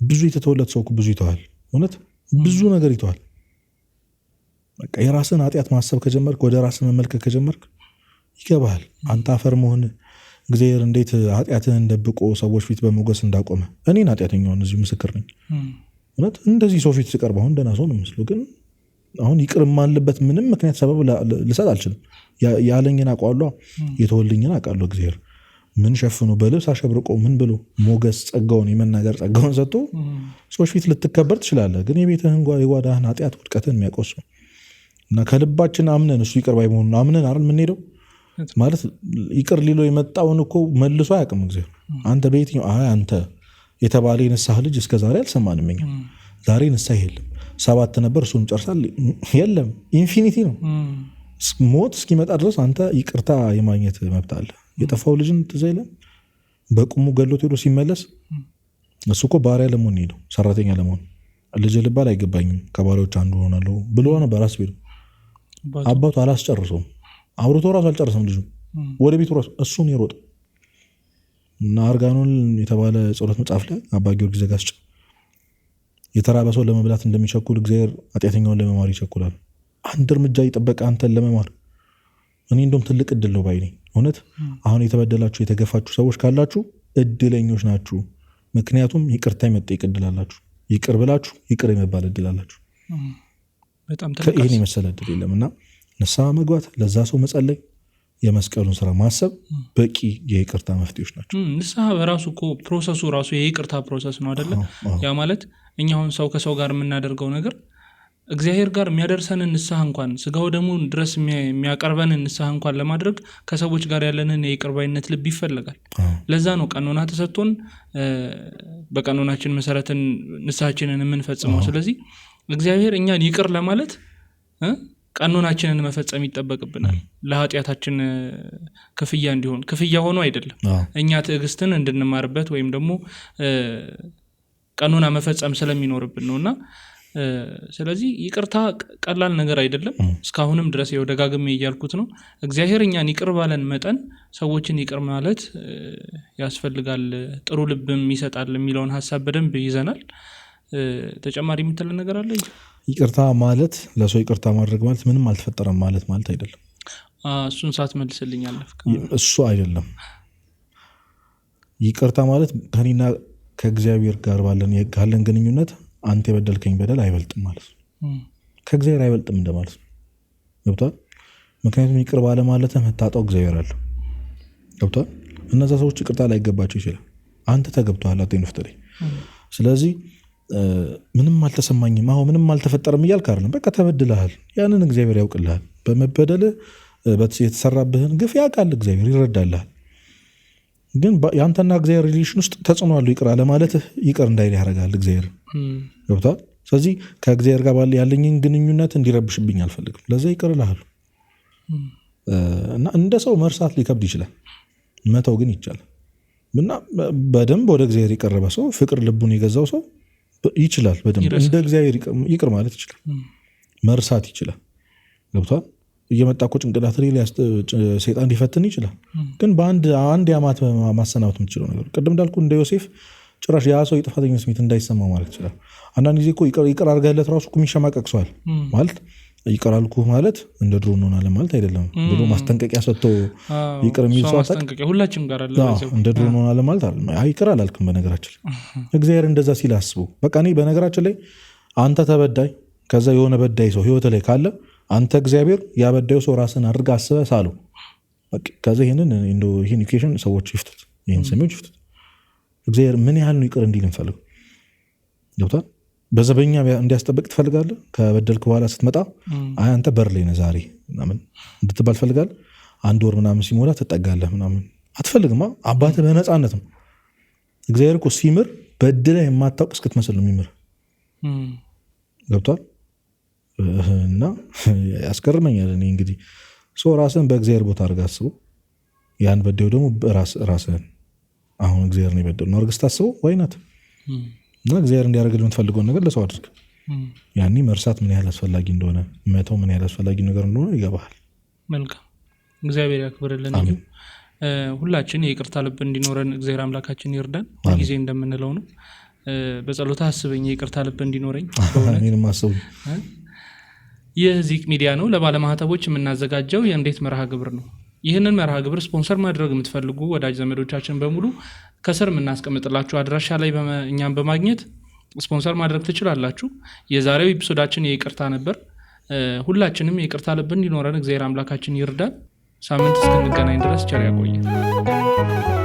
ብዙ የተተወለት ሰው ብዙ ይተዋል። እውነት ብዙ ነገር ይተዋል። በቃ የራስን ኃጢአት ማሰብ ከጀመርክ ወደ ራስን መመልከት ከጀመርክ ይገባሃል አንተ አፈር መሆን እግዚአብሔር እንዴት ኃጢአትህን ደብቆ ሰዎች ፊት በሞገስ እንዳቆመ። እኔን ኃጢአተኛውን እዚሁ ምስክር ነኝ። እውነት እንደዚህ ሰው ፊት ስቀርብ አሁን ደህና ሰው ነው የምመስለው፣ ግን አሁን ይቅር የማልበት ምንም ምክንያት ሰበብ ልሰጥ አልችልም። ያለኝን አውቀዋለሁ፣ የተወልኝን አውቃለሁ። እግዚአብሔር ምን ሸፍኖ በልብስ አሸብርቆ ምን ብሎ ሞገስ ጸጋውን የመናገር ጸጋውን ሰጥቶ ሰዎች ፊት ልትከበር ትችላለህ። ግን የቤትህን የጓዳህን ኃጢአት ውድቀትን የሚያቆስ ነው እና ከልባችን አምነን እሱ ይቅር ባይ መሆኑን አምነን አይደል የምንሄደው ማለት ይቅር ሊሎ የመጣውን እኮ መልሶ አያውቅም እግዚአብሔር። አንተ በየትኛው አንተ የተባለ የንስሐ ልጅ እስከዛሬ አልሰማንም። እኛ ዛሬ ንስሐ የለም 7 ነበር እሱን ጨርሳል የለም ኢንፊኒቲ ነው። ሞት እስኪመጣ ድረስ አንተ ይቅርታ የማግኘት መብት አለ። የጠፋው ልጅን ትዝ አይልም በቁሙ ገሎት ሄዶ ሲመለስ እሱ እኮ ባሪያ ለመሆን ሄደው ሰራተኛ ለመሆን ልጅ ልባል አይገባኝም ከባሪያዎች አንዱ ሆናለሁ ብሎ ነው በራስ ቤቱ። አባቱ አላስጨርሰውም አውርቶ ራሱ አልጨረሰም። ልጁ ወደ ቤቱ ራሱ እሱን ይሮጥ እና አርጋኖን የተባለ ጸሎት መጽሐፍ ላይ አባ ጊዮርጊስ ዘጋስጫ የተራበ ሰው ለመብላት እንደሚቸኩል እግዚአብሔር ኃጢአተኛውን ለመማር ይቸኩላል። አንድ እርምጃ ይጠበቃ አንተን ለመማር። እኔ እንደውም ትልቅ እድል ነው ባይ ነኝ። እውነት አሁን የተበደላችሁ የተገፋችሁ ሰዎች ካላችሁ እድለኞች ናችሁ። ምክንያቱም ይቅርታ የመጠየቅ እድል አላችሁ። ይቅር ብላችሁ ይቅር የመባል እድል አላችሁ። ይህን የመሰለ እድል የለም እና ንስሐ መግባት፣ ለዛ ሰው መጸለይ፣ የመስቀሉን ስራ ማሰብ በቂ የይቅርታ መፍትሄዎች ናቸው። ንስሐ በራሱ እኮ ፕሮሰሱ ራሱ የይቅርታ ፕሮሰስ ነው አይደለ? ያ ማለት እኛ አሁን ሰው ከሰው ጋር የምናደርገው ነገር እግዚአብሔር ጋር የሚያደርሰንን ንስሐ እንኳን ስጋው ደግሞ ድረስ የሚያቀርበንን ንስሐ እንኳን ለማድረግ ከሰዎች ጋር ያለንን የይቅር ባይነት ልብ ይፈልጋል። ለዛ ነው ቀኖና ተሰጥቶን በቀኖናችን መሰረትን ንስሐችንን የምንፈጽመው። ስለዚህ እግዚአብሔር እኛን ይቅር ለማለት ቀኖናችንን መፈጸም ይጠበቅብናል። ለኃጢአታችን ክፍያ እንዲሆን ክፍያ ሆኖ አይደለም፣ እኛ ትዕግስትን እንድንማርበት ወይም ደግሞ ቀኖና መፈጸም ስለሚኖርብን ነውና ስለዚህ ይቅርታ ቀላል ነገር አይደለም። እስካሁንም ድረስ ደጋግሜ እያልኩት ነው። እግዚአብሔር እኛን ይቅር ባለን መጠን ሰዎችን ይቅር ማለት ያስፈልጋል፣ ጥሩ ልብም ይሰጣል የሚለውን ሀሳብ በደንብ ይዘናል። ተጨማሪ የምትለው ነገር አለ? ይቅርታ ማለት ለሰው ይቅርታ ማድረግ ማለት ምንም አልተፈጠረም ማለት አይደለም። እሱን ሳትመልስልኝ አለፍክ። እሱ አይደለም። ይቅርታ ማለት ከኔና ከእግዚአብሔር ጋር ካለን ግንኙነት አንተ የበደልከኝ በደል አይበልጥም ማለት ነው። ከእግዚአብሔር አይበልጥም እንደማለት ነው። ገብቷል? ምክንያቱም ይቅር ባለ ማለት መታጣው እግዚአብሔር አለ። ገብቷል? እነዛ ሰዎች ይቅርታ ላይገባቸው ይችላል። አንተ ተገብቷል አትንፍተሪ። ስለዚህ ምንም አልተሰማኝም፣ አሁን ምንም አልተፈጠረም እያልክ አይደለም። በቃ ተበድለሃል። ያንን እግዚአብሔር ያውቅልሃል። በመበደል የተሰራብህን ግፍ ያውቃል እግዚአብሔር፣ ይረዳልሃል። ግን ያንተና እግዚአብሔር ሪሌሽን ውስጥ ተጽዕኖ አለው። ይቅር አለ ማለት ይቅር እንዳይል ያደርጋል እግዚአብሔር። ገብቷል? ስለዚህ ከእግዚአብሔር ጋር ያለኝን ግንኙነት እንዲረብሽብኝ አልፈልግም። ለዛ ይቅር እልሃለሁ። እና እንደ ሰው መርሳት ሊከብድ ይችላል፣ መተው ግን ይቻላል። እና በደንብ ወደ እግዚአብሔር የቀረበ ሰው፣ ፍቅር ልቡን የገዛው ሰው ይችላል። በደንብ እንደ እግዚአብሔር ይቅር ማለት ይችላል፣ መርሳት ይችላል። ገብቷል? እየመጣ እኮ ጭንቅላት ላይ ሰይጣን ሊፈትን ይችላል። ግን በአንድ ያማት ማሰናበት የምትችለው ነገር ቅድም እንዳልኩ እንደ ዮሴፍ ጭራሽ ያ ሰው የጥፋተኝነት ስሜት እንዳይሰማ ማለት ይችላል። አንዳንድ ጊዜ እኮ ይቅር አድርገህለት ራሱ እኮ የሚሸማቀቅ ሰዋል ማለት ይቅር አልኩህ ማለት እንደ ድሮ እንሆናለን ማለት አይደለም ብሎ ማስጠንቀቂያ ሰጥቶ ይቅር የሚል ሰው ሁላችንም ጋር አለ። እንደ ድሮ እንሆናለን ማለት አይደለም። ይቅር አላልክም። በነገራችን ላይ እግዚአብሔር እንደዛ ሲል አስቡ። በቃ እኔ በነገራችን ላይ አንተ ተበዳይ፣ ከዛ የሆነ በዳይ ሰው ህይወት ላይ ካለ አንተ እግዚአብሔር ያበዳዩ ሰው ራስን አድርጋ አስበህ ሳለው። ከዛ ይህንን ኢኬሽን ሰዎች ይፍቱት፣ ይህን ሰሚዎች ይፍቱት። እግዚአብሔር ምን ያህል ነው ይቅር እንዲል እንፈልግ ገብቷል? በዘበኛ እንዲያስጠብቅ ትፈልጋለህ? ከበደልክ በኋላ ስትመጣ አንተ በር ላይ ነህ ዛሬ ምናምን እንድትባል ትፈልጋለህ? አንድ ወር ምናምን ሲሞላ ትጠጋለህ ምናምን አትፈልግማ። አባትህ በነፃነት ነው። እግዚአብሔር እኮ ሲምር በድለህ የማታውቅ እስክትመስል ነው የሚምር። ገብቷል? እና ያስገርመኛል። እኔ እንግዲህ ሰው ራስን በእግዚአብሔር ቦታ አድርገህ አስበው። ያን በደው ደግሞ ራስህን አሁን እግዚአብሔር ነው የበደለው አድርገህ ስታስበው ዋይናት እና እግዚአብሔር እንዲያደርግልህ የምትፈልገውን ነገር ለሰው አድርግ። ያኔ መርሳት ምን ያህል አስፈላጊ እንደሆነ፣ መተው ምን ያህል አስፈላጊ ነገር እንደሆነ ይገባሃል። መልካም፣ እግዚአብሔር ያክብርልን። ሁላችን የይቅርታ ልብ እንዲኖረን እግዚአብሔር አምላካችን ይርዳን። ጊዜ እንደምንለው ነው። በጸሎታ አስበኝ የይቅርታ ልብ እንዲኖረኝ። እኔንም አስቡኝ። ይህ ዚቅ ሚዲያ ነው። ለባለማህተቦች የምናዘጋጀው የእንዴት መርሃ ግብር ነው። ይህንን መርሃ ግብር ስፖንሰር ማድረግ የምትፈልጉ ወዳጅ ዘመዶቻችን በሙሉ ከስር የምናስቀምጥላችሁ አድራሻ ላይ እኛም በማግኘት ስፖንሰር ማድረግ ትችላላችሁ። የዛሬው ኤፒሶዳችን የይቅርታ ነበር። ሁላችንም የይቅርታ ልብ እንዲኖረን እግዚአብሔር አምላካችን ይርዳን። ሳምንት እስክንገናኝ ድረስ ቸር ያቆየን።